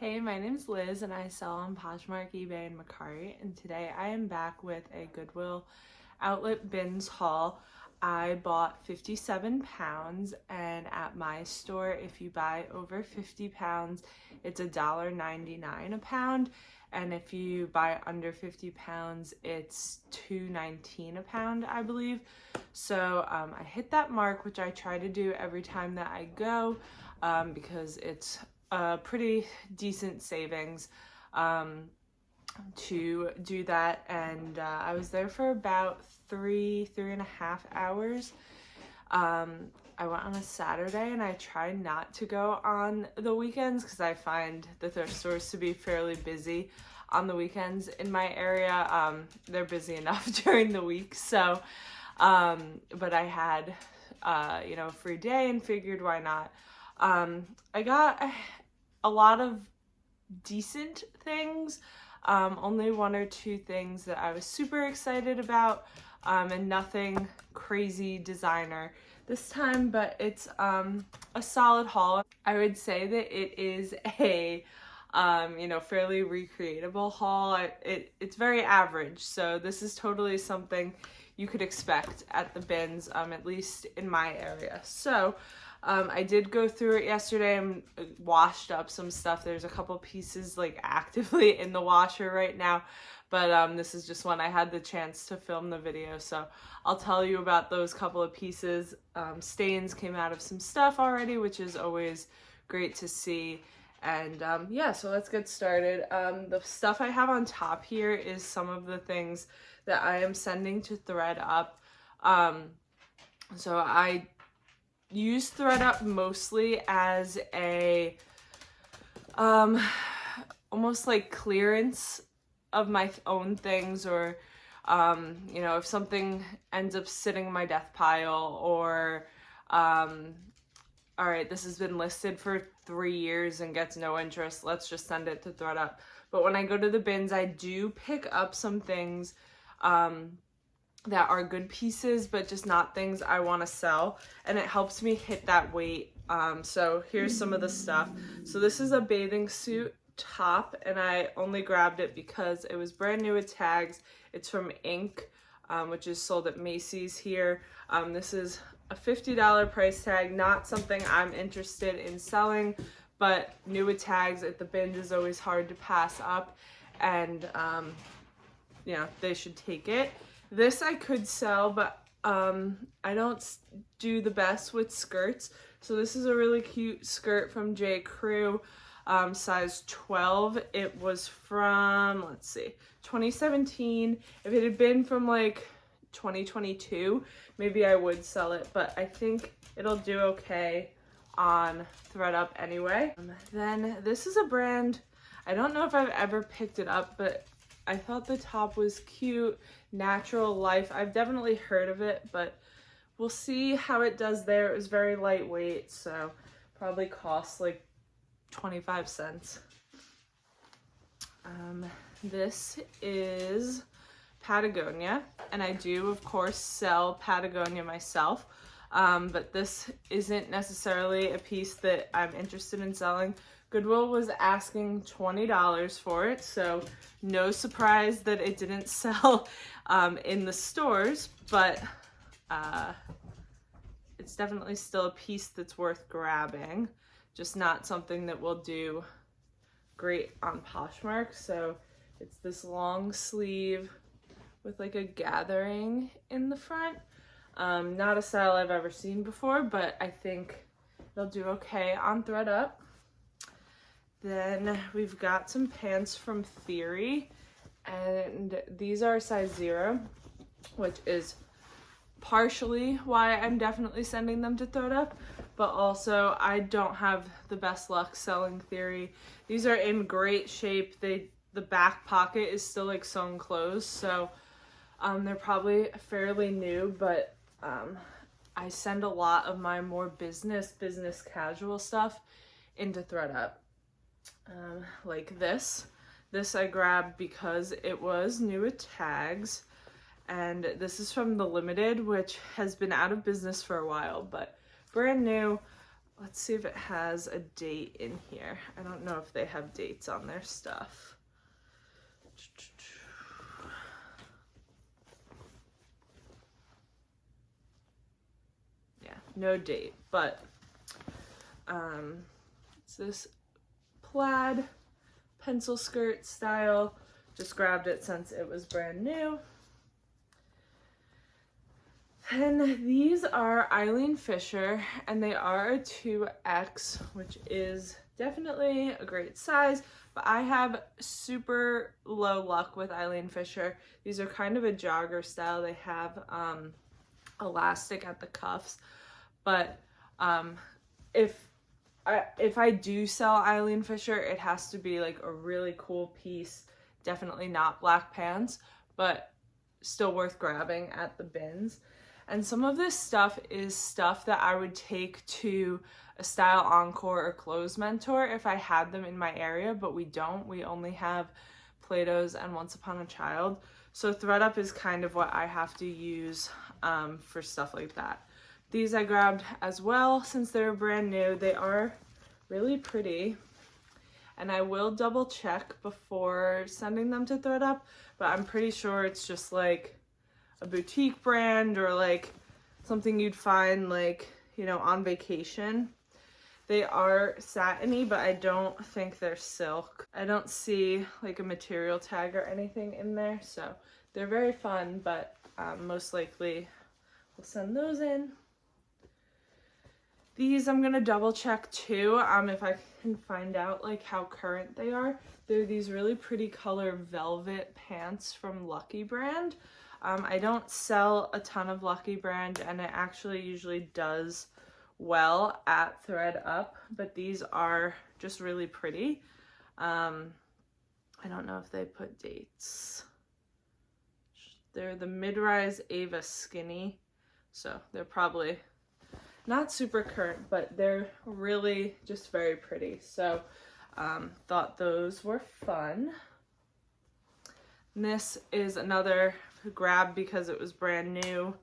Hey, my name's Liz and I sell on Poshmark, eBay, and Mercari, and today I am back with a Goodwill Outlet Bins haul. I bought 57 pounds, and at my store, if you buy over 50 pounds, it's $1.99 a pound, and if you buy under 50 pounds, it's $2.19 a pound, I believe. So I hit that mark, which I try to do every time that I go, because it's a pretty decent savings to do that, and I was there for about three and a half hours. I went on a Saturday, and I try not to go on the weekends because I find the thrift stores to be fairly busy on the weekends in my area. They're busy enough during the week, so but I had a free day and figured why not. I got a lot of decent things, only one or two things that I was super excited about, and nothing crazy designer this time, but it's a solid haul. I would say that it is a fairly recreatable haul. It's very average, so this is totally something you could expect at the bins, at least in my area. So I did go through it yesterday and washed up some stuff. There's a couple pieces like actively in the washer right now, but this is just when I had the chance to film the video, so I'll tell you about those couple of pieces. Stains came out of some stuff already, which is always great to see. And yeah, so let's get started. The stuff I have on top here is some of the things that I am sending to ThreadUp. So I use ThreadUp mostly as a almost like clearance of my own things, or if something ends up sitting in my death pile, or all right, this has been listed for 3 years and gets no interest, let's just send it to ThreadUp. But when I go to the bins, I do pick up some things that are good pieces, but just not things I want to sell, and it helps me hit that weight. So here's some of the stuff. So this is a bathing suit top, and I only grabbed it because it was brand new with tags. It's from Ink, which is sold at Macy's here. This is a $50 price tag, not something I'm interested in selling, but new with tags at the bins is always hard to pass up, and they should take it. This I could sell, but I don't do the best with skirts. So this is a really cute skirt from J. Crew, size 12. It was from, let's see, 2017. If it had been from like 2022, maybe I would sell it, but I think it'll do okay on ThreadUp anyway. Then this is a brand, I don't know if I've ever picked it up, but I thought the top was cute. Natural Life. I've definitely heard of it, but we'll see how it does there. It was very lightweight, so probably cost like 25 cents. This is Patagonia, and I do of course sell Patagonia myself, but this isn't necessarily a piece that I'm interested in selling. Goodwill was asking $20 for it, so no surprise that it didn't sell in the stores, but it's definitely still a piece that's worth grabbing, just not something that will do great on Poshmark. So it's this long sleeve with like a gathering in the front. Not a style I've ever seen before, but I think they'll do okay on ThreadUp. Then we've got some pants from Theory, and these are size 0, which is partially why I'm definitely sending them to ThreadUp, but also I don't have the best luck selling Theory. These are in great shape. The back pocket is still like sewn closed, so they're probably fairly new, but I send a lot of my more business casual stuff into ThreadUp. Like this I grabbed because it was new with tags, and this is from the Limited, which has been out of business for a while, but brand new. Let's see if it has a date in here. I don't know if they have dates on their stuff. Yeah, no date, but it's this plaid pencil skirt style. Just grabbed it since it was brand new. And these are Eileen Fisher, and they are a 2X, which is definitely a great size, but I have super low luck with Eileen Fisher. These are kind of a jogger style. They have elastic at the cuffs, but if I do sell Eileen Fisher, it has to be like a really cool piece. Definitely not black pants, but still worth grabbing at the bins. And some of this stuff is stuff that I would take to a Style Encore or Clothes Mentor if I had them in my area, but we don't. We only have Plato's and Once Upon a Child. So ThreadUp is kind of what I have to use for stuff like that. These I grabbed as well since they're brand new. They are really pretty. And I will double check before sending them to ThreadUp, but I'm pretty sure it's just like a boutique brand or like something you'd find like, you know, on vacation. They are satiny, but I don't think they're silk. I don't see like a material tag or anything in there, so they're very fun, but most likely we'll send those in. These I'm gonna double check too, if I can find out like how current they are. They're these really pretty color velvet pants from Lucky brand. I don't sell a ton of Lucky brand, and it actually usually does well at ThreadUp, but these are just really pretty. I don't know if they put dates. They're the mid-rise Ava skinny, so they're probably not super current, but they're really just very pretty. So thought those were fun. And this is another grab because it was brand new.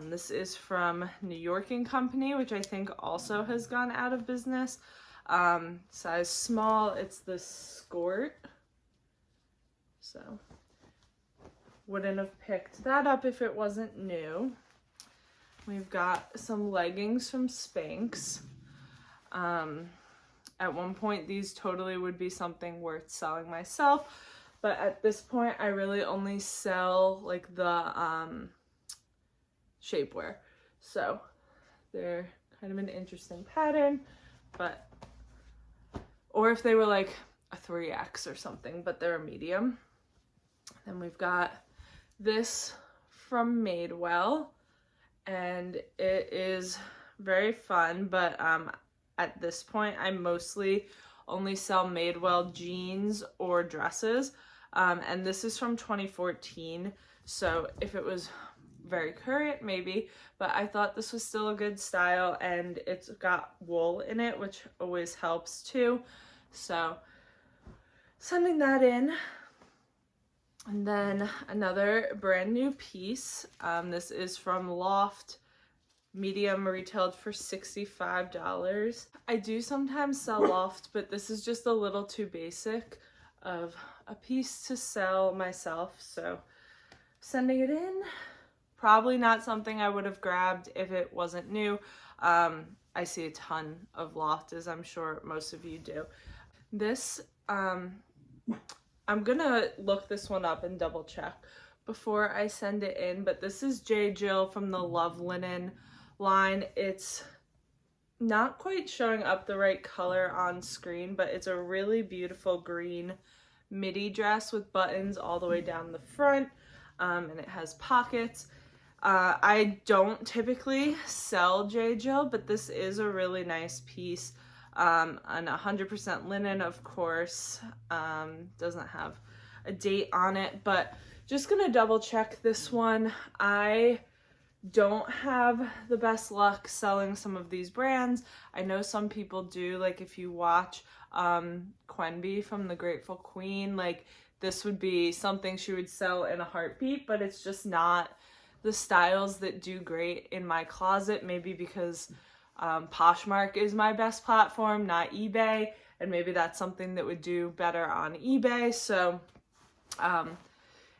This is from New York & Company, which I think also has gone out of business. Size small, it's the skirt. So wouldn't have picked that up if it wasn't new. We've got some leggings from Spanx. At one point, these totally would be something worth selling myself, but at this point, I really only sell like the shapewear. So they're kind of an interesting pattern, but, or if they were like a 3X or something, but they're a medium. Then we've got this from Madewell, and it is very fun, but at this point I mostly only sell Madewell jeans or dresses, and this is from 2014, so if it was very current maybe, but I thought this was still a good style, and it's got wool in it, which always helps too, so sending that in. And then another brand new piece. This is from Loft, medium, retailed for $65. I do sometimes sell Loft, but this is just a little too basic of a piece to sell myself, so sending it in. Probably not something I would have grabbed if it wasn't new. I see a ton of Loft, as I'm sure most of you do. This, I'm gonna look this one up and double check before I send it in, but this is J. Jill from the Love Linen line. It's not quite showing up the right color on screen, but it's a really beautiful green midi dress with buttons all the way down the front, and it has pockets. I don't typically sell J. Jill, but this is a really nice piece. And 100% linen, of course. Doesn't have a date on it, but just gonna double check this one. I don't have the best luck selling some of these brands. I know some people do, like if you watch Quenby from The Grateful Queen, like this would be something she would sell in a heartbeat, but it's just not the styles that do great in my closet, maybe because Poshmark is my best platform, not eBay, and maybe that's something that would do better on eBay. So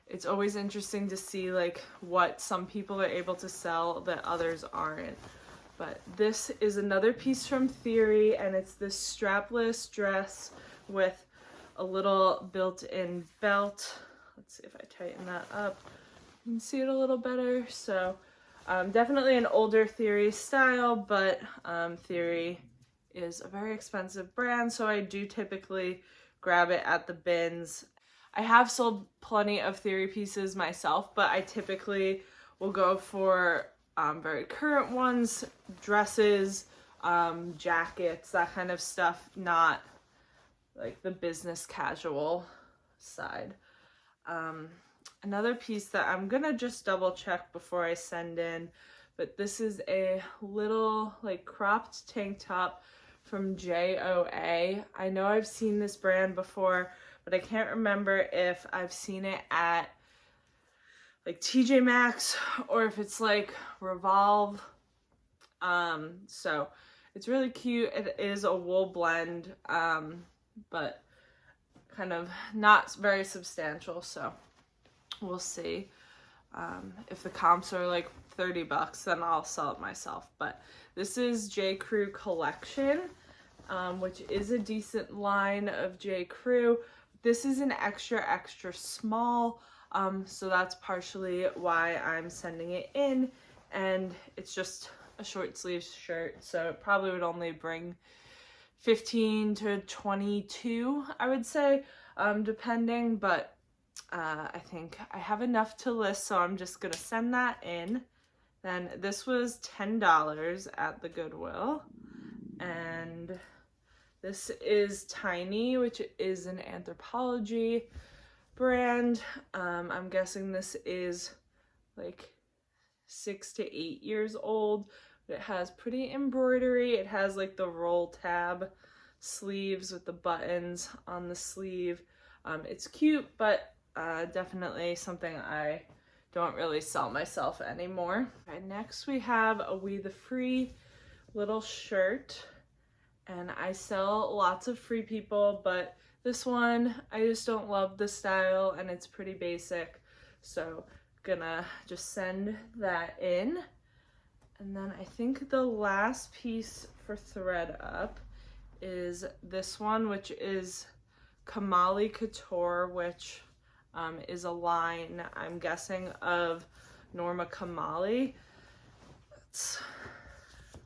it's always interesting to see like what some people are able to sell that others aren't. But this is another piece from Theory, and it's this strapless dress with a little built-in belt. Let's see if I tighten that up. You can see it a little better. So definitely an older Theory style, but Theory is a very expensive brand, so I do typically grab it at the bins. I have sold plenty of Theory pieces myself, but I typically will go for very current ones, dresses, jackets, that kind of stuff, not like the business casual side. Another piece that I'm gonna just double check before I send in, but this is a little like cropped tank top from JOA. I know I've seen this brand before, but I can't remember if I've seen it at like TJ Maxx or if it's like Revolve. So it's really cute. It is a wool blend, but kind of not very substantial, so we'll see. If the comps are like 30 bucks, then I'll sell it myself. But this is J. Crew Collection, which is a decent line of J. Crew. This is an extra small, so that's partially why I'm sending it in, and it's just a short sleeve shirt, so it probably would only bring 15 to 22, I would say, depending, but I think I have enough to list, so I'm just gonna send that in. Then this was $10 at the Goodwill, and this is Tiny, which is an Anthropologie brand. I'm guessing this is like 6 to 8 years old. But it has pretty embroidery. It has like the roll tab sleeves with the buttons on the sleeve. It's cute, but definitely something I don't really sell myself anymore. Okay, next we have a We the Free little shirt, and I sell lots of Free People, but this one I just don't love the style and it's pretty basic, so gonna just send that in. And then I think the last piece for ThreadUp is this one, which is Kamali Couture, which is a line, I'm guessing, of Norma Kamali. It's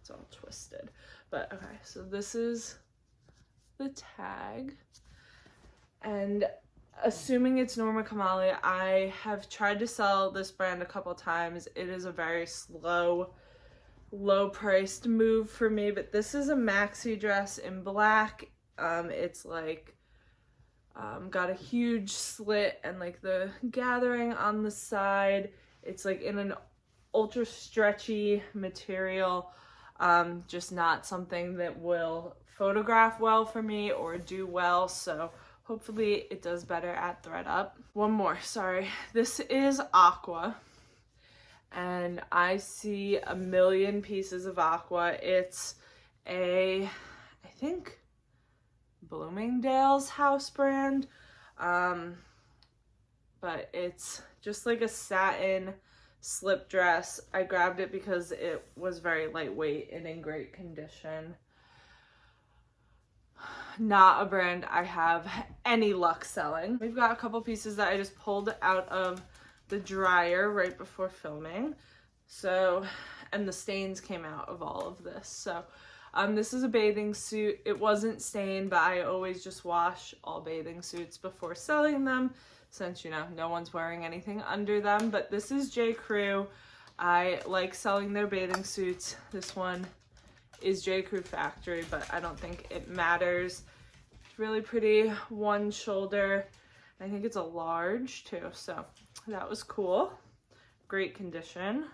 all twisted, but okay, so this is the tag, and assuming it's Norma Kamali, I have tried to sell this brand a couple times. It is a very low priced move for me, but this is a maxi dress in black. It's like got a huge slit and like the gathering on the side. It's like in an ultra stretchy material, just not something that will photograph well for me or do well, so hopefully it does better at ThreadUp. One more, sorry. This is Aqua, and I see a million pieces of Aqua. It's a, I think, Bloomingdale's house brand, but it's just like a satin slip dress. I grabbed it because it was very lightweight and in great condition. Not a brand I have any luck selling. We've got a couple pieces that I just pulled out of the dryer right before filming, so, and the stains came out of all of this. So this is a bathing suit. It wasn't stained, but I always just wash all bathing suits before selling them, since, you know, no one's wearing anything under them. But this is J. Crew. I like selling their bathing suits. This one is J. Crew Factory, but I don't think it matters. It's really pretty, one shoulder. I think it's a large too, so that was cool. Great condition.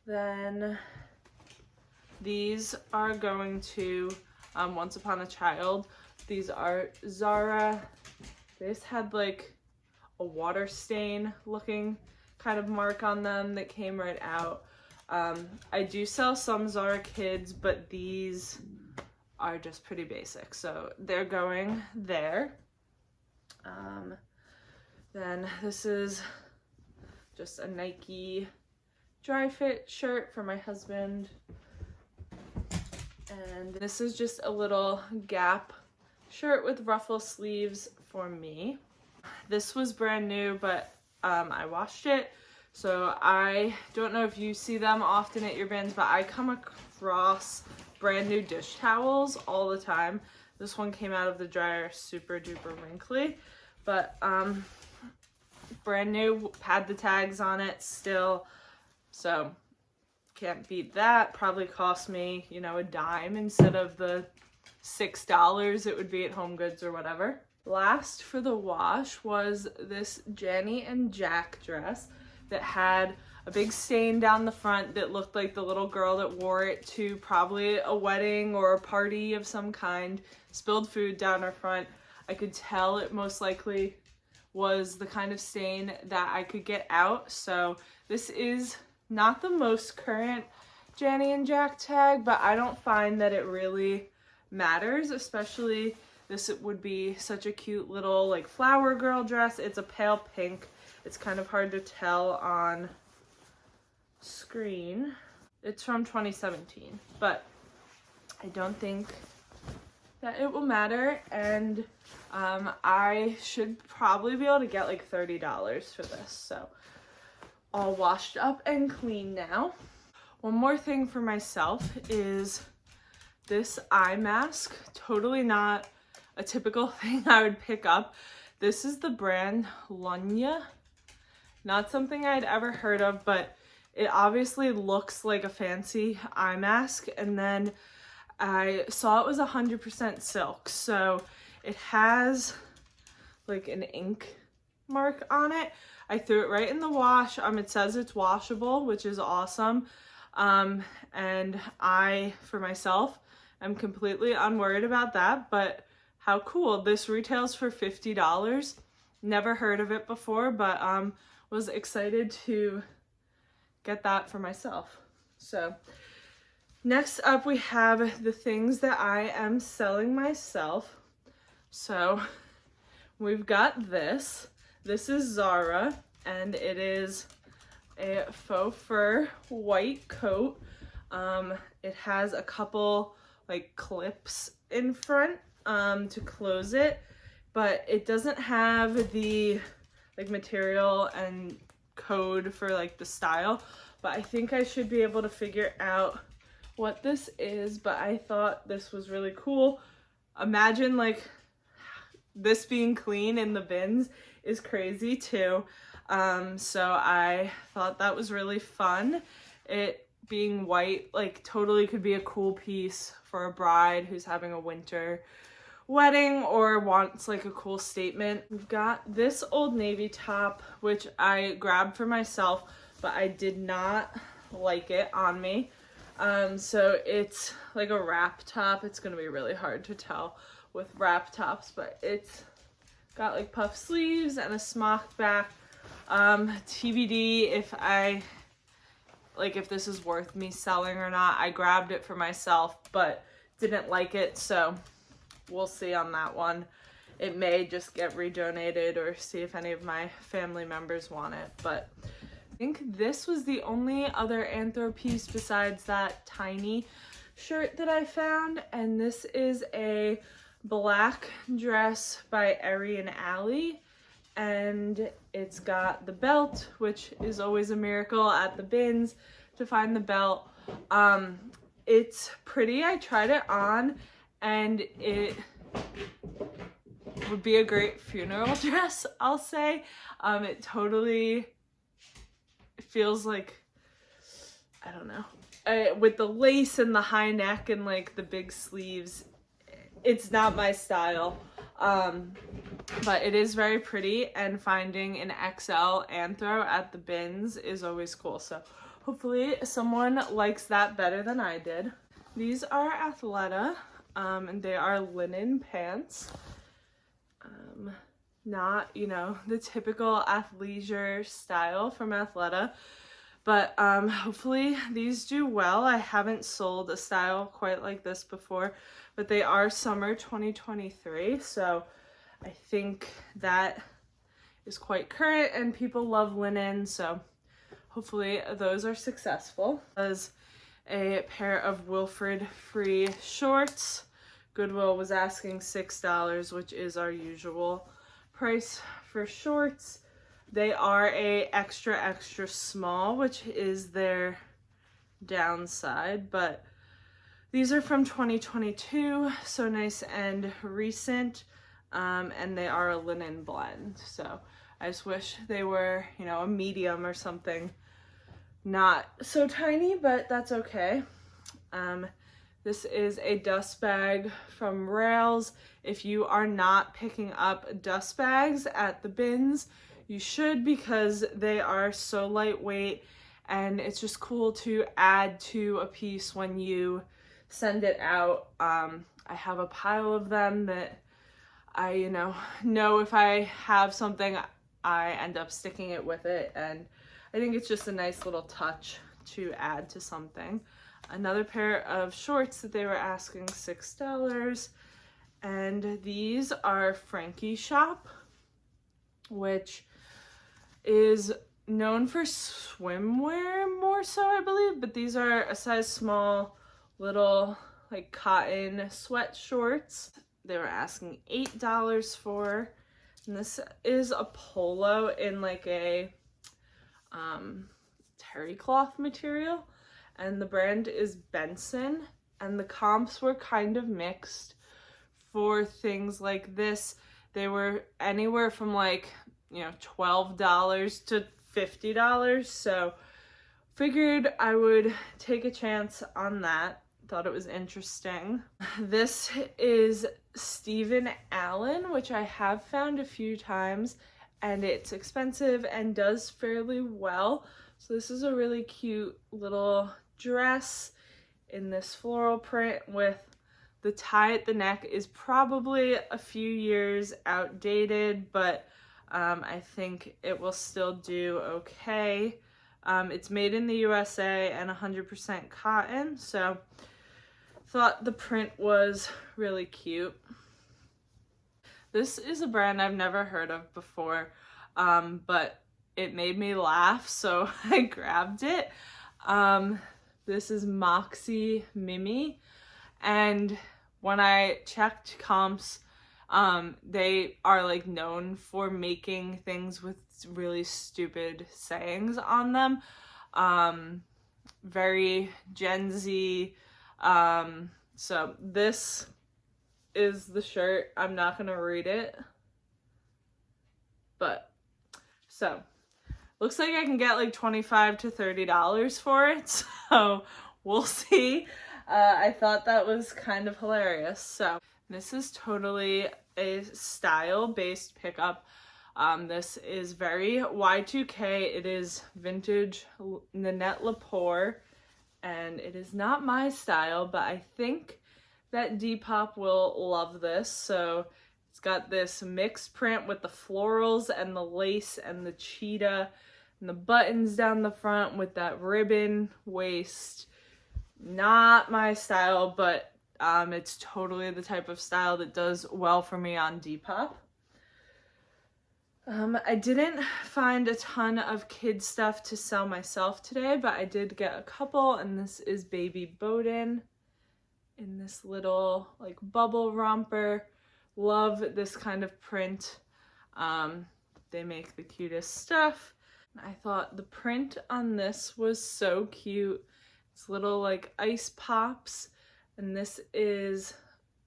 Then these are going to Once Upon a Child. These are Zara. This had like a water stain looking kind of mark on them that came right out. I do sell some Zara Kids, but these are just pretty basic, so they're going there. Then this is just a Nike dry fit shirt for my husband. And this is just a little Gap shirt with ruffle sleeves for me. This was brand new, but I washed it. So I don't know if you see them often at your bins, but I come across brand new dish towels all the time. This one came out of the dryer, super duper wrinkly, but brand new, had the tags on it still, so can't beat that. Probably cost me, you know, a dime instead of the $6 it would be at Home Goods or whatever. Last for the wash was this Janny and Jack dress that had a big stain down the front that looked like the little girl that wore it to probably a wedding or a party of some kind, spilled food down her front. I could tell it most likely was the kind of stain that I could get out. So this is not the most current Janny and Jack tag, but I don't find that it really matters, especially this would be such a cute little like flower girl dress. It's a pale pink. It's kind of hard to tell on screen. It's from 2017, but I don't think that it will matter, and I should probably be able to get like $30 for this, so all washed up and clean now. One more thing for myself is this eye mask. Totally not a typical thing I would pick up. This is the brand Lunya. Not something I'd ever heard of, but it obviously looks like a fancy eye mask, and then I saw it was 100% silk, so it has like an ink mark on it. I threw it right in the wash. It says it's washable, which is awesome. And I, for myself, am completely unworried about that, but how cool. This retails for $50. Never heard of it before, but was excited to get that for myself. So next up we have the things that I am selling myself. So we've got this. This is Zara, and it is a faux fur white coat. It has a couple like clips in front to close it, but it doesn't have the like material and code for like the style, but I think I should be able to figure out what this is. But I thought this was really cool. Imagine like this being clean in the bins is crazy too. So I thought that was really fun. It being white, like totally could be a cool piece for a bride who's having a winter wedding or wants like a cool statement. We've got this Old Navy top, which I grabbed for myself, but I did not like it on me. So it's like a wrap top. It's gonna be really hard to tell with wrap tops, but it's got like puff sleeves and a smocked back. TBD if this is worth me selling or not. I grabbed it for myself, but didn't like it, so we'll see on that one. It may just get redonated or see if any of my family members want it, but I think this was the only other Anthro piece besides that tiny shirt that I found, and this is a black dress by Erie and Alley, and it's got the belt, which is always a miracle at the bins to find the belt. It's pretty. I tried it on and it would be a great funeral dress, I'll say. It totally feels like, I don't know, with the lace and the high neck and like the big sleeves, it's not my style, but it is very pretty, and finding an XL Anthro at the bins is always cool, so hopefully someone likes that better than I did. These are Athleta, and they are linen pants. Not, you know, the typical athleisure style from Athleta, But hopefully these do well. I haven't sold a style quite like this before, but they are summer 2023, so I think that is quite current and people love linen, so hopefully those are successful. As a pair of Wilfred Free shorts, Goodwill was asking $6, which is our usual price for shorts. They are a extra small, which is their downside, but these are from 2022, so nice and recent, and they are a linen blend. So I just wish they were, you know, a medium or something. Not so tiny, but that's okay. This is a dust bag from Rails. If you are not picking up dust bags at the bins, you should, because they are so lightweight and it's just cool to add to a piece when you send it out. I have a pile of them that I know if I have something, I end up sticking it with it, and I think it's just a nice little touch to add to something. Another pair of shorts that they were asking $6, and these are Frankie Shop, which is known for swimwear more so, I believe, but these are a size small, little like cotton sweat shorts. They were asking $8 for, and this is a polo in like a terry cloth material, and the brand is Benson, and the comps were kind of mixed for things like this. They were anywhere from like, you know, $12 to $50, so figured I would take a chance on that. Thought it was interesting. This is Stephen Allen, which I have found a few times, and it's expensive and does fairly well. So this is a really cute little dress in this floral print with the tie at the neck. Is probably a few years outdated, but I think it will still do okay. It's made in the USA and 100% cotton, so thought the print was really cute. This is a brand I've never heard of before, but it made me laugh, so I grabbed it. This is Moxie Mimi, and when I checked comps, they are like known for making things with really stupid sayings on them. Very Gen Z. So this is the shirt. I'm not gonna read it, but so looks like I can get like $25 to $30 for it, so we'll see. I thought that was kind of hilarious. So this is totally a style-based pickup. This is very Y2K. It is vintage Nanette Lepore, and it is not my style, but I think that Depop will love this. So it's got this mixed print with the florals and the lace and the cheetah and the buttons down the front with that ribbon waist. Not my style, but it's totally the type of style that does well for me on Depop. I didn't find a ton of kid stuff to sell myself today, but I did get a couple, and this is Baby Bowden in this little like bubble romper. Love this kind of print. They make the cutest stuff. I thought the print on this was so cute. It's little like ice pops, and this is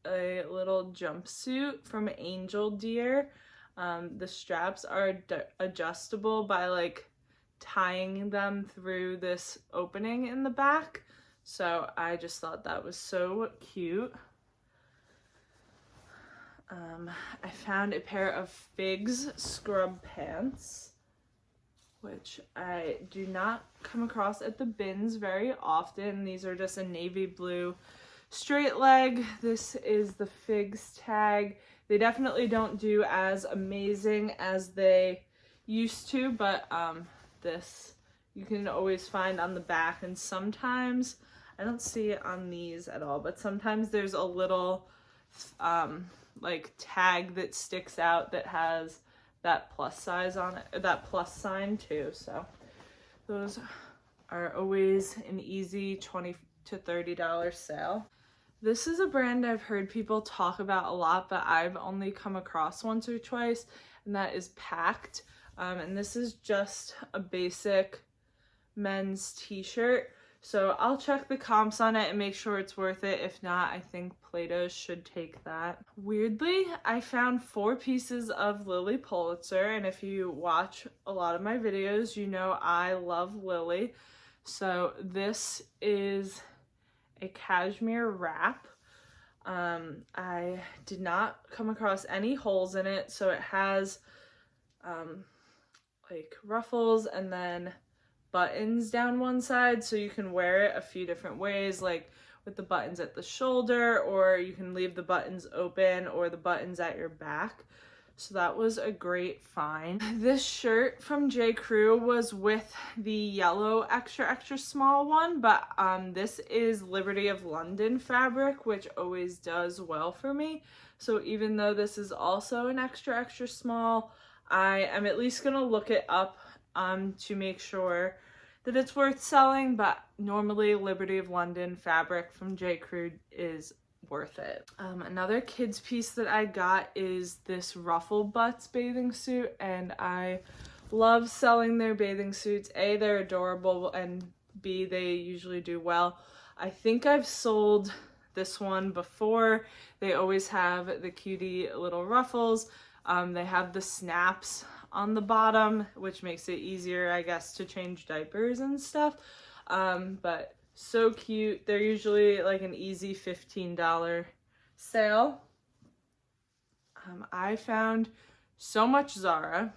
a little jumpsuit from Angel Deer. The straps are adjustable by like tying them through this opening in the back. So I just thought that was so cute. I found a pair of Figs scrub pants, which I do not come across at the bins very often. These are just a navy blue straight leg. This is the Figs tag. They definitely don't do as amazing as they used to, but this, you can always find on the back, and sometimes, I don't see it on these at all, but sometimes there's a little like tag that sticks out that has that plus size on it, that plus sign too. So those are always an easy $20 to $30 sale. This is a brand I've heard people talk about a lot, but I've only come across once or twice, and that is Packed. And this is just a basic men's t-shirt. So I'll check the comps on it and make sure it's worth it. If not, I think Plato's should take that. Weirdly, I found 4 pieces of Lilly Pulitzer, and if you watch a lot of my videos, you know I love Lilly. So this is a cashmere wrap. I did not come across any holes in it, so it has like ruffles and then buttons down one side, so you can wear it a few different ways, like with the buttons at the shoulder, or you can leave the buttons open, or the buttons at your back. So that was a great find. This shirt from J. Crew was with the yellow extra small one, but this is Liberty of London fabric, which always does well for me. So even though this is also an extra small, I am at least gonna look it up to make sure that it's worth selling, but normally Liberty of London fabric from J. Crew is worth it. Another kids piece that I got is this Ruffle Butts bathing suit, and I love selling their bathing suits. A, they're adorable, and B, they usually do well. I think I've sold this one before. They always have the cutie little ruffles. They have the snaps on the bottom, which makes it easier, I guess, to change diapers and stuff. But so cute. They're usually like an easy $15 sale. I found so much Zara,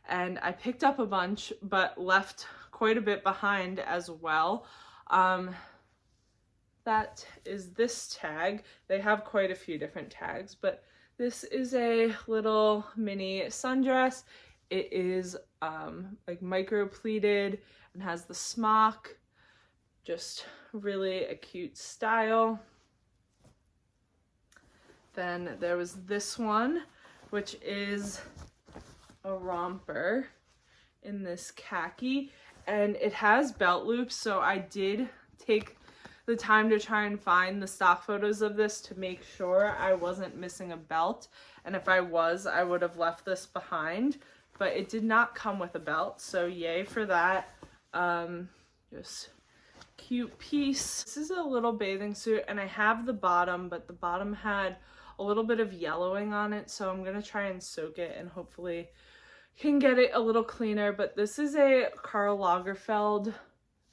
and I picked up a bunch, but left quite a bit behind as well. That is this tag. They have quite a few different tags, but this is a little mini sundress. It is like micro pleated and has the smock. Just really a cute style. Then there was this one, which is a romper in this khaki, and it has belt loops, so I did take the time to try and find the stock photos of this to make sure I wasn't missing a belt, and if I was, I would have left this behind, but it did not come with a belt, so yay for that. Just cute piece. This is a little bathing suit, and I have the bottom, but the bottom had a little bit of yellowing on it, so I'm gonna try and soak it and hopefully can get it a little cleaner. But this is a Karl Lagerfeld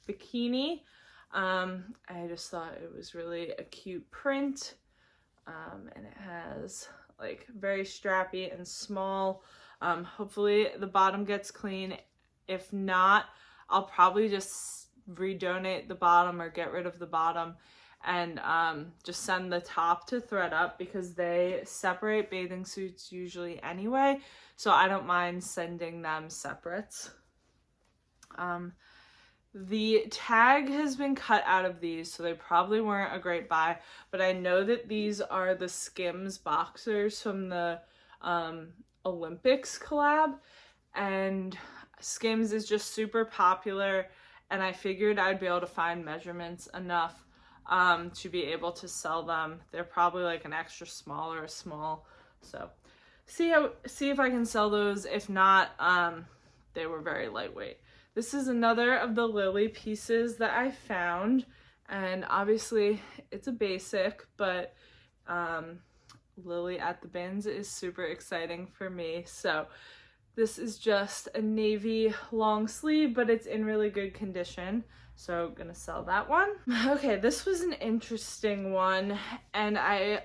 bikini. I just thought it was really a cute print, and it has like very strappy and small. Hopefully the bottom gets clean. If not, I'll probably just redonate the bottom or get rid of the bottom and just send the top to ThreadUp, because they separate bathing suits usually anyway, so I don't mind sending them separates. The tag has been cut out of these, so they probably weren't a great buy, but I know that these are the Skims boxers from the Olympics collab, and Skims is just super popular, and I figured I'd be able to find measurements enough to be able to sell them. They're probably like an extra small or a small, so see if I can sell those. If not, they were very lightweight. This is another of the Lilly pieces that I found, and obviously it's a basic, but Lilly at the bins is super exciting for me. So this is just a navy long sleeve, but it's in really good condition, so I'm gonna sell that one. Okay, this was an interesting one, and I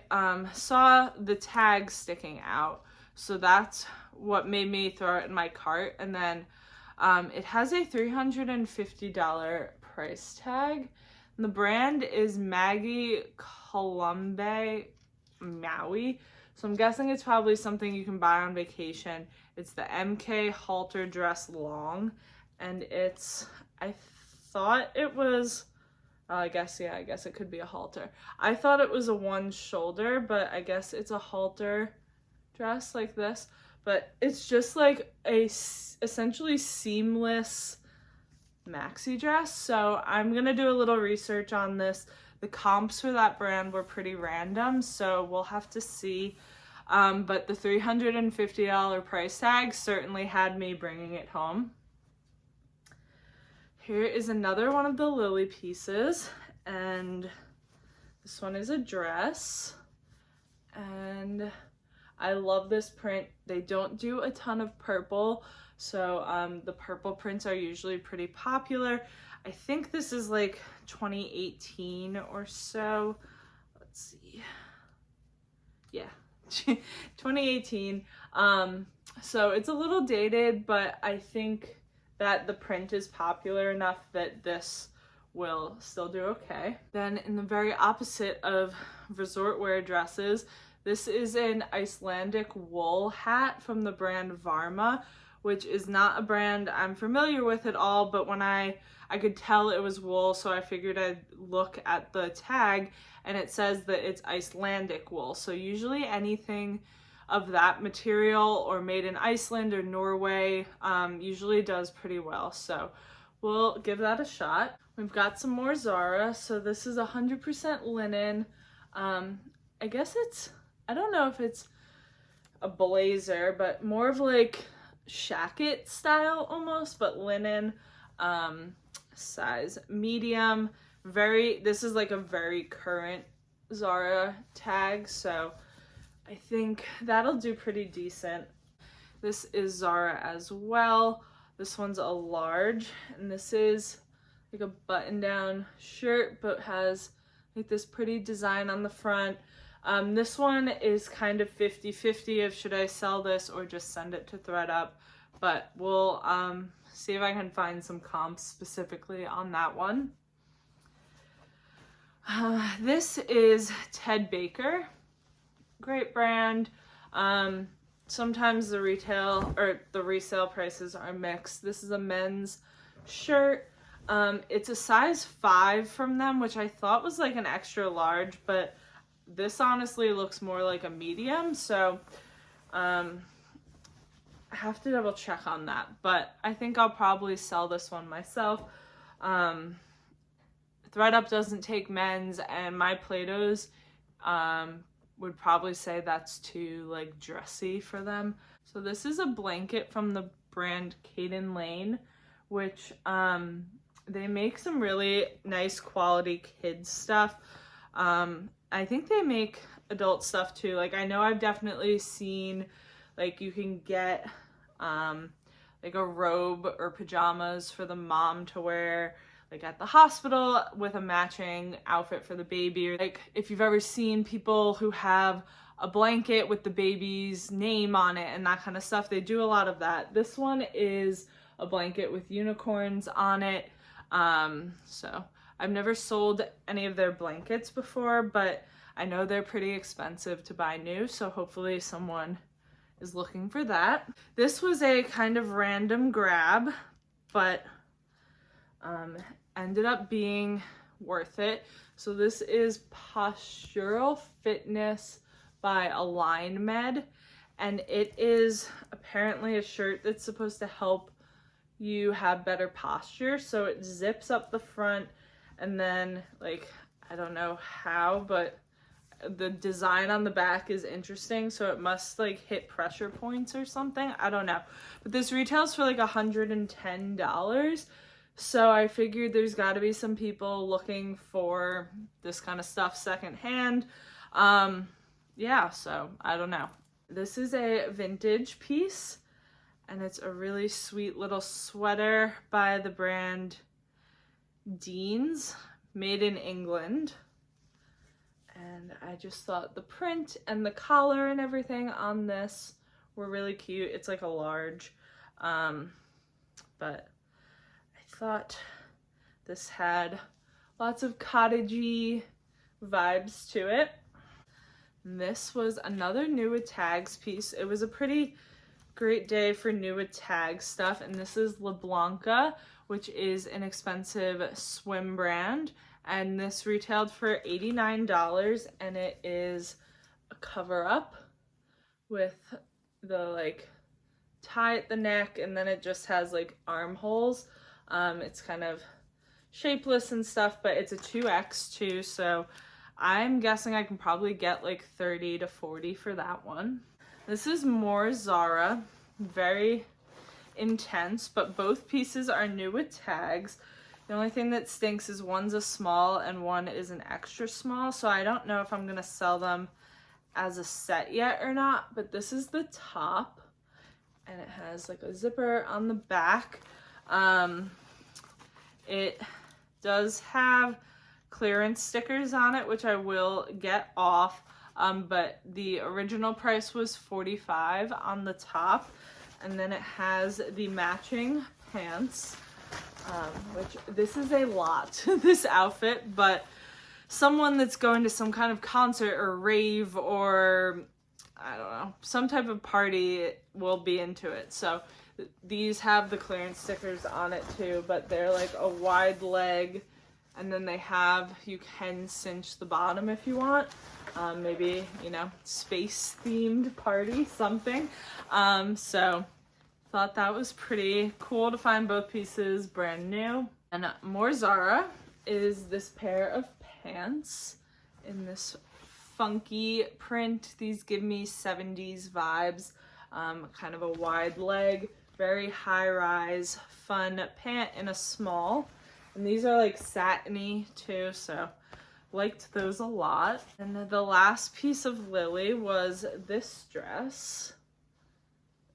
saw the tag sticking out, so that's what made me throw it in my cart. And then it has a $350 price tag, and the brand is Maggie Colombe Maui, so I'm guessing it's probably something you can buy on vacation. It's the MK halter dress long, and it's I thought it was, I guess it could be a halter. I thought it was a one shoulder, but I guess it's a halter dress like this. But it's just like a essentially seamless maxi dress. So I'm gonna do a little research on this. The comps for that brand were pretty random, so we'll have to see. But the $350 price tag certainly had me bringing it home. Here is another one of the Lilly pieces, and this one is a dress, and I love this print. They don't do a ton of purple, so the purple prints are usually pretty popular. I think this is like 2018 or so. Let's see. Yeah, 2018. So it's a little dated, but I think that the print is popular enough that this will still do okay. Then in the very opposite of resort wear dresses, this is an Icelandic wool hat from the brand Varma, which is not a brand I'm familiar with at all, but when I could tell it was wool, so I figured I'd look at the tag, and it says that it's Icelandic wool. So usually anything of that material or made in Iceland or Norway usually does pretty well. So we'll give that a shot. We've got some more Zara. So this is 100% linen. I guess it's, I don't know if it's a blazer, but more of like shacket style almost, but linen, size medium. This is like a very current Zara tag, so I think that'll do pretty decent. This is Zara as well. This one's a large, and this is like a button-down shirt, but has like this pretty design on the front. This one is kind of 50-50 of should I sell this or just send it to ThreadUp, but we'll see if I can find some comps specifically on that one. This is Ted Baker. Great brand. Sometimes the retail or the resale prices are mixed. This is a men's shirt. It's a size 5 from them, which I thought was like an extra large, but this honestly looks more like a medium, so I have to double check on that, but I think I'll probably sell this one myself. ThreadUp doesn't take men's, and my Play-Dohs would probably say that's too like dressy for them. So this is a blanket from the brand Caden Lane, which they make some really nice quality kids stuff. I think they make adult stuff too. Like I know I've definitely seen like you can get like a robe or pajamas for the mom to wear like at the hospital with a matching outfit for the baby. Or like if you've ever seen people who have a blanket with the baby's name on it and that kind of stuff, they do a lot of that. This one is a blanket with unicorns on it. So I've never sold any of their blankets before, but I know they're pretty expensive to buy new, so hopefully someone is looking for that. This was a kind of random grab, but ended up being worth it. So this is Postural Fitness by Align Med, and it is apparently a shirt that's supposed to help you have better posture. So it zips up the front, and then like I don't know how, but the design on the back is interesting, so it must like hit pressure points or something. I don't know, but this retails for like $110. So I figured there's got to be some people looking for this kind of stuff secondhand. Yeah, so I don't know. This is a vintage piece, and it's a really sweet little sweater by the brand Dean's, made in England. And I just thought the print and the collar and everything on this were really cute. It's like a large, but I thought this had lots of cottagey vibes to it. And this was another new with tags piece. It was a pretty great day for new with tag stuff, and this is La Blanca, which is an expensive swim brand. And this retailed for $89, and it is a cover up with the like tie at the neck, and then it just has like armholes. It's kind of shapeless and stuff, but it's a 2X too, so I'm guessing I can probably get like 30 to 40 for that one. This is more Zara, very intense, but both pieces are new with tags. The only thing that stinks is one's a small and one is an extra small, so I don't know if I'm gonna sell them as a set yet or not, but this is the top, and it has like a zipper on the back. It does have clearance stickers on it, which I will get off, but the original price was $45 on the top, and then it has the matching pants, which this is a lot, this outfit, but someone that's going to some kind of concert or rave or I don't know, some type of party will be into it. So these have the clearance stickers on it too, but they're like a wide leg, and then they have, you can cinch the bottom if you want, maybe, you know, space themed party, something. So thought that was pretty cool to find both pieces brand new. And more Zara is this pair of pants in this funky print. These give me 70s vibes, kind of a wide leg, very high rise, fun pant in a small. And these are like satiny too, so liked those a lot. And the last piece of Lilly was this dress,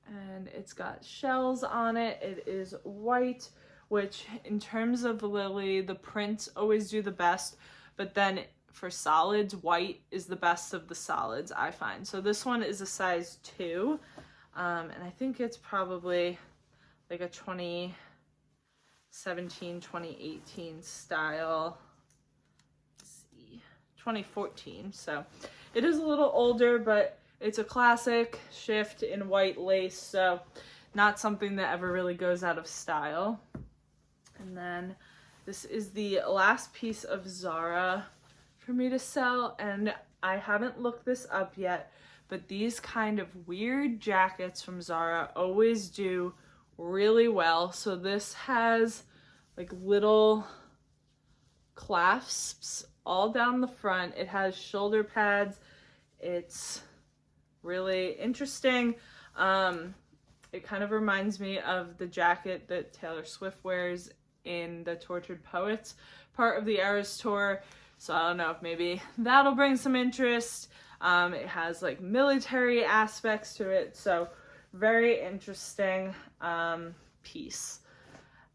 and it's got shells on it. It is white, which in terms of Lilly, the prints always do the best, but then for solids, white is the best of the solids, I find. So this one is a size 2, and I think it's probably like a 2017, 2018 style. Let's see, 2014. So it is a little older, but it's a classic shift in white lace, so not something that ever really goes out of style. And then this is the last piece of Zara for me to sell, and I haven't looked this up yet, but these kind of weird jackets from Zara always do really well. So this has like little clasps all down the front. It has shoulder pads. It's really interesting. It kind of reminds me of the jacket that Taylor Swift wears in the Tortured Poets part of the Eras tour. So I don't know if maybe that'll bring some interest. It has like military aspects to it, so very interesting piece.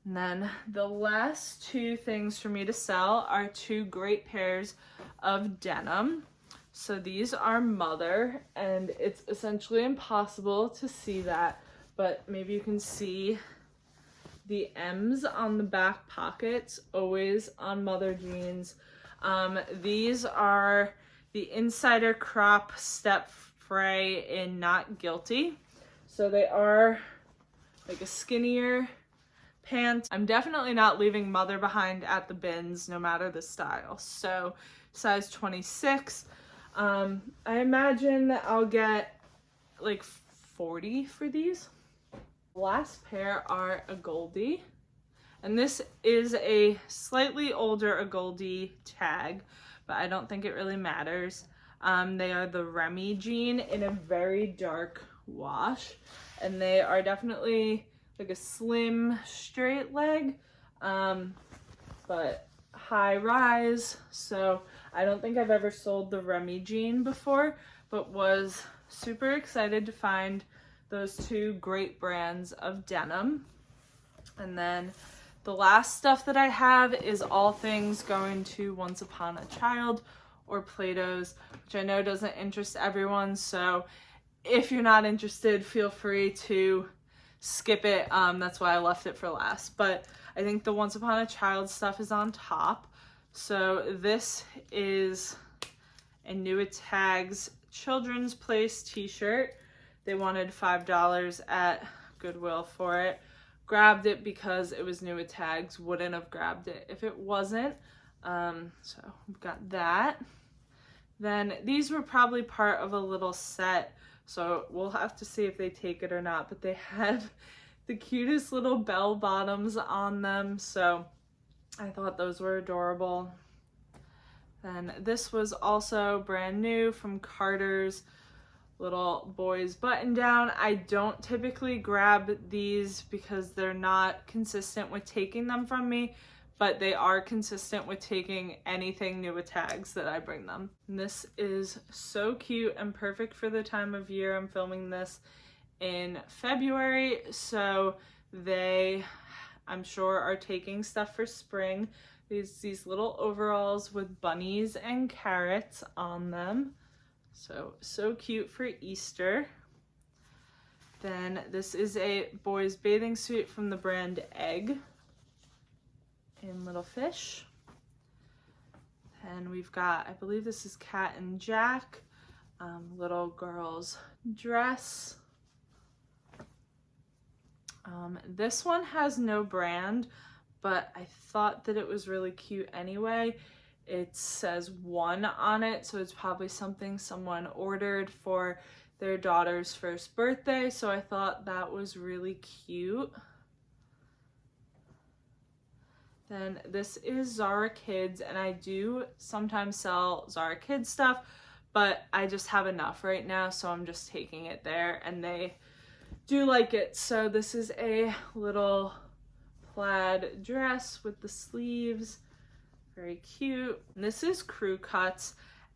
And then the last two things for me to sell are two great pairs of denim. So these are Mother, and it's essentially impossible to see that, but maybe you can see the M's on the back pockets, always on Mother jeans. These are the Insider Crop Step Fray in Not Guilty. So they are like a skinnier pant. I'm definitely not leaving Mother behind at the bins, no matter the style. So size 26. I imagine that I'll get like 40 for these. Last pair are Agolde, and this is a slightly older Agolde tag, but I don't think it really matters. They are the Remy jean in a very dark wash, and they are definitely like a slim straight leg, but high rise. So I don't think I've ever sold the Remy jean before, but was super excited to find those two great brands of denim. And then the last stuff that I have is all things going to Once Upon a Child or Plato's, which I know doesn't interest everyone, so if you're not interested, feel free to skip it. That's why I left it for last. But I think the Once Upon a Child stuff is on top. So this is a New At Tags Children's Place t-shirt. They wanted $5 at Goodwill for it. grabbed it because it was new with tags. Wouldn't have grabbed it if it wasn't. So we've got that. Then these were probably part of a little set, so we'll have to see if they take it or not, but they had the cutest little bell bottoms on them, so I thought those were adorable. Then this was also brand new from Carter's, little boys button down. I don't typically grab these because they're not consistent with taking them from me, but they are consistent with taking anything new with tags that I bring them. And this is so cute and perfect for the time of year. I'm filming this in February, so they, I'm sure, are taking stuff for spring. These little overalls with bunnies and carrots on them. So cute for Easter. Then this is a boys bathing suit from the brand Egg in Little Fish. And we've got, I believe this is Cat and Jack, little girl's dress. This one has no brand, but I thought that it was really cute anyway. It says 1 on it, so it's probably something someone ordered for their daughter's first birthday, so I thought that was really cute. Then this is Zara Kids, and I do sometimes sell Zara Kids stuff, but I just have enough right now, so I'm just taking it there, and they do like it. So this is a little plaid dress with the sleeves. Very cute. And this is Crew Cuts,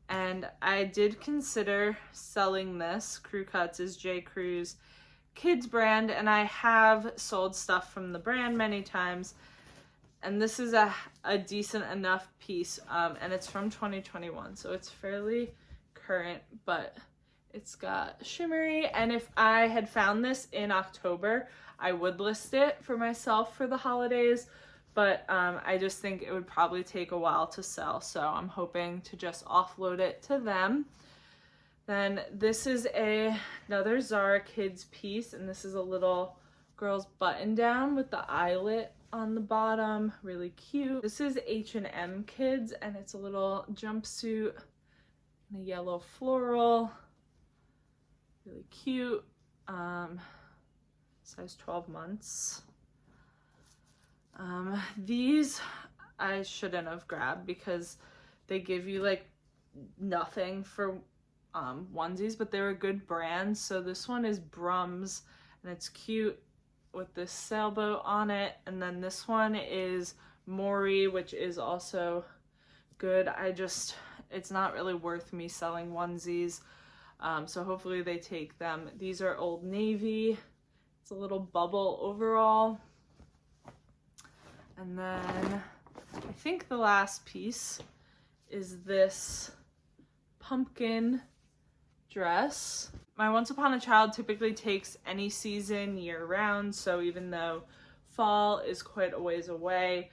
and I did consider selling this. Crew Cuts is J. Crew's kids brand, and I have sold stuff from the brand many times. And this is a decent enough piece, and it's from 2021, so it's fairly current, but it's got shimmery. And if I had found this in October, I would list it for myself for the holidays. But I just think it would probably take a while to sell, so I'm hoping to just offload it to them. Then this is another Zara Kids piece, and this is a little girl's button down with the eyelet on the bottom. Really cute. This is H&M Kids, and it's a little jumpsuit in a yellow floral. Really cute. Size 12 months. These I shouldn't have grabbed because they give you like nothing for onesies, but they're a good brand. So this one is Brums, and it's cute with this sailboat on it. And then this one is Maury, which is also good. It's not really worth me selling onesies. So hopefully they take them. These are Old Navy. It's a little bubble overall. And then I think the last piece is this pumpkin dress. My Once Upon a Child typically takes any season year round, so even though fall is quite a ways away,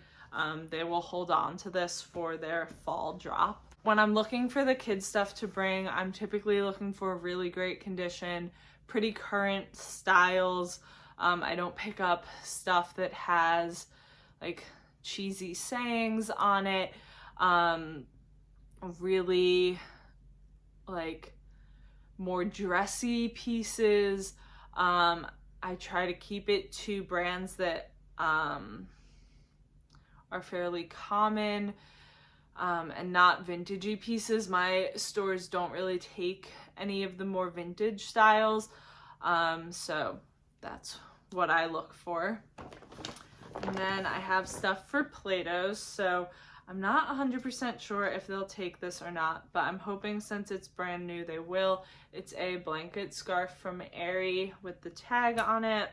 they will hold on to this for their fall drop. When I'm looking for the kids stuff to bring, I'm typically looking for really great condition, pretty current styles. I don't pick up stuff that has like cheesy sayings on it, really like more dressy pieces. I try to keep it to brands that are fairly common, and not vintagey pieces. My stores don't really take any of the more vintage styles, so that's what I look for. And then I have stuff for Play-Dohs, so I'm not 100% sure if they'll take this or not, but I'm hoping since it's brand new they will. It's a blanket scarf from Aerie with the tag on it.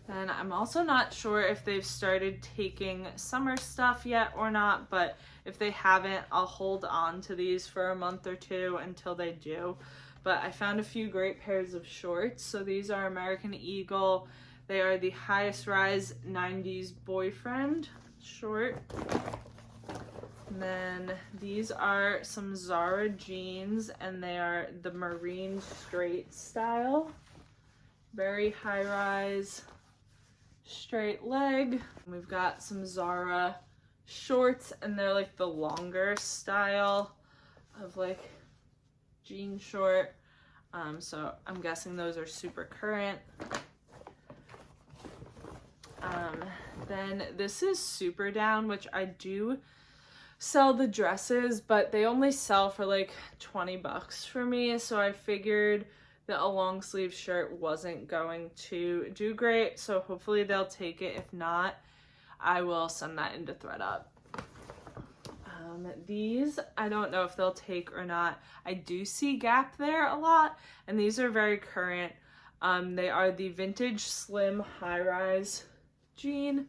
And I'm also not sure if they've started taking summer stuff yet or not, but if they haven't, I'll hold on to these for a month or two until they do. But I found a few great pairs of shorts. So these are American Eagle. They are the highest rise 90s boyfriend short. And then these are some Zara jeans, and they are the marine straight style. very high rise, straight leg. We've got some Zara shorts, and they're like the longer style of like jean short. So I'm guessing those are super current. Then this is Super Down, which I do sell the dresses, but they only sell for like 20 bucks for me. So I figured that a long sleeve shirt wasn't going to do great. So hopefully they'll take it. If not, I will send that into ThreadUp. These, I don't know if they'll take or not. I do see Gap there a lot, and these are very current. They are the vintage slim high-rise jean,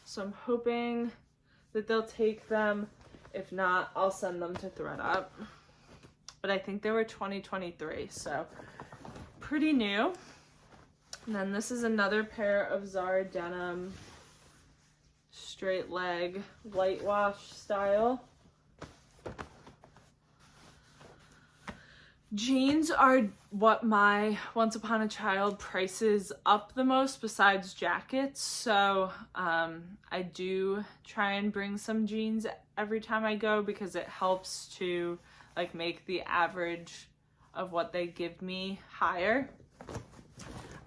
so I'm hoping that they'll take them. If not, I'll send them to ThreadUp. But I think they were 2023, so pretty new. And then this is another pair of Zara denim, straight leg, light wash style. Jeans are what my Once Upon a Child prices up the most besides jackets, so I do try and bring some jeans every time I go because it helps to like make the average of what they give me higher.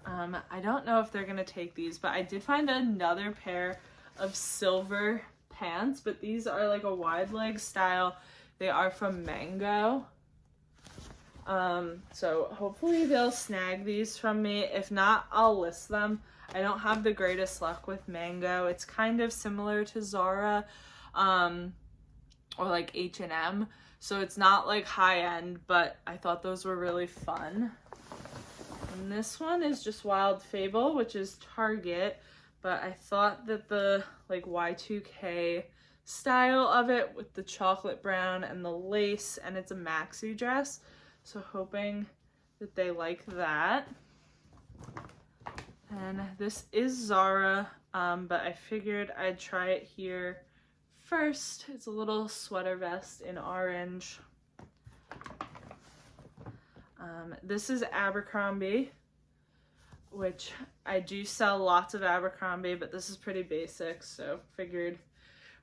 I don't know if they're gonna take these, but I did find another pair of silver pants, but these are like a wide leg style. They are from Mango. So hopefully they'll snag these from me. If not, I'll list them. I don't have the greatest luck with Mango. It's kind of similar to Zara, or like H&M. So it's not like high end, but I thought those were really fun. And this one is just Wild Fable, which is Target, but I thought that the like Y2K style of it with the chocolate brown and the lace, and it's a maxi dress. So hoping that they like that. And this is Zara, but I figured I'd try it here first. It's a little sweater vest in orange. This is Abercrombie, which I do sell lots of Abercrombie, but this is pretty basic, so figured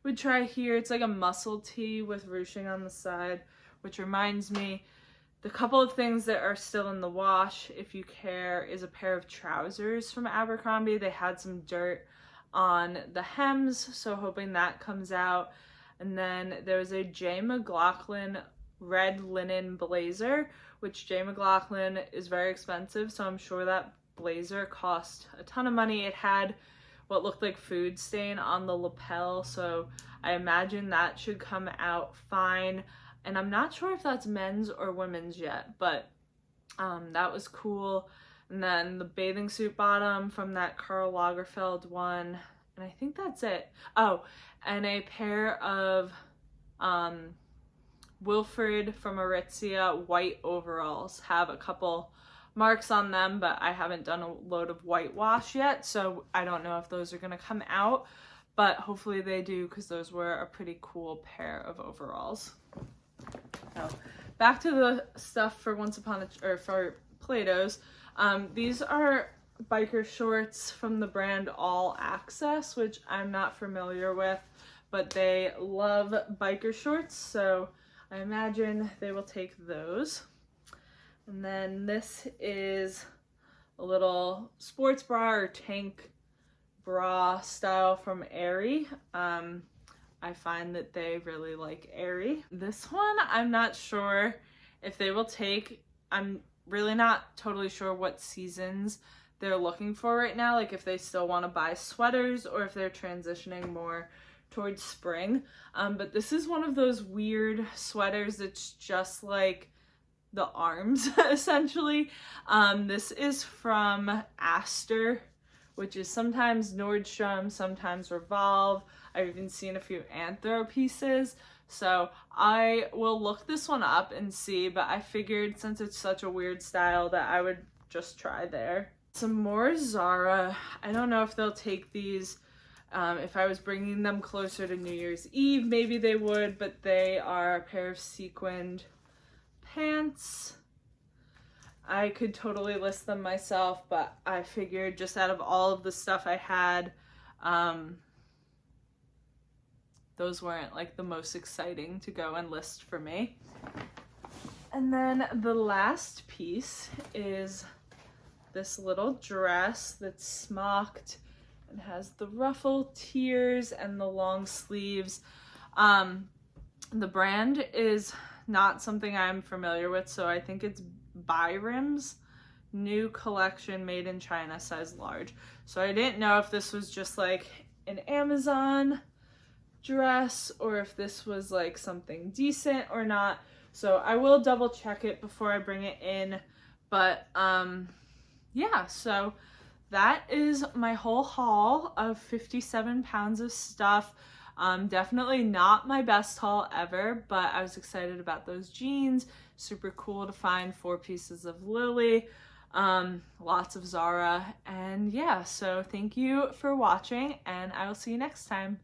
we'd try here. It's like a muscle tee with ruching on the side, which reminds me, the couple of things that are still in the wash, if you care, is a pair of trousers from Abercrombie. They had some dirt on the hems, so hoping that comes out. And then there's a J. McLaughlin red linen blazer, which J. McLaughlin is very expensive, so I'm sure that blazer cost a ton of money. It had what looked like food stain on the lapel, so I imagine that should come out fine. And I'm not sure if that's men's or women's yet, but that was cool. And then the bathing suit bottom from that Karl Lagerfeld one, and I think that's it. Oh, and a pair of Wilfred from Aritzia white overalls. Have a couple marks on them, but I haven't done a load of whitewash yet, so I don't know if those are gonna come out, but hopefully they do, because those were a pretty cool pair of overalls. So back to the stuff for for Plato's. These are biker shorts from the brand All Access, which I'm not familiar with, but they love biker shorts, so I imagine they will take those. And then this is a little sports bra or tank bra style from Aerie. I find that they really like Aerie. This one, I'm not sure if they will take. I'm really not totally sure what seasons they're looking for right now, like if they still want to buy sweaters or if they're transitioning more towards spring. But this is one of those weird sweaters that's just like the arms, essentially. This is from Astor, which is sometimes Nordstrom, sometimes Revolve. I've even seen a few Anthro pieces, so I will look this one up and see, but I figured since it's such a weird style that I would just try there. Some more Zara. I don't know if they'll take these. If I was bringing them closer to New Year's Eve, maybe they would, but they are a pair of sequined pants. I could totally list them myself, but I figured just out of all of the stuff I had, those weren't like the most exciting to go and list for me. And then the last piece is this little dress that's smocked and has the ruffle tiers and the long sleeves. The brand is not something I'm familiar with, so I think it's Byram's new collection, made in China, size large. So I didn't know if this was just like an Amazon dress or if this was like something decent or not. So I will double check it before I bring it in. But yeah, so that is my whole haul of 57 pounds of stuff. Definitely not my best haul ever, but I was excited about those jeans. Super cool to find 4 pieces of Lilly, lots of Zara, and yeah, so thank you for watching, and I will see you next time.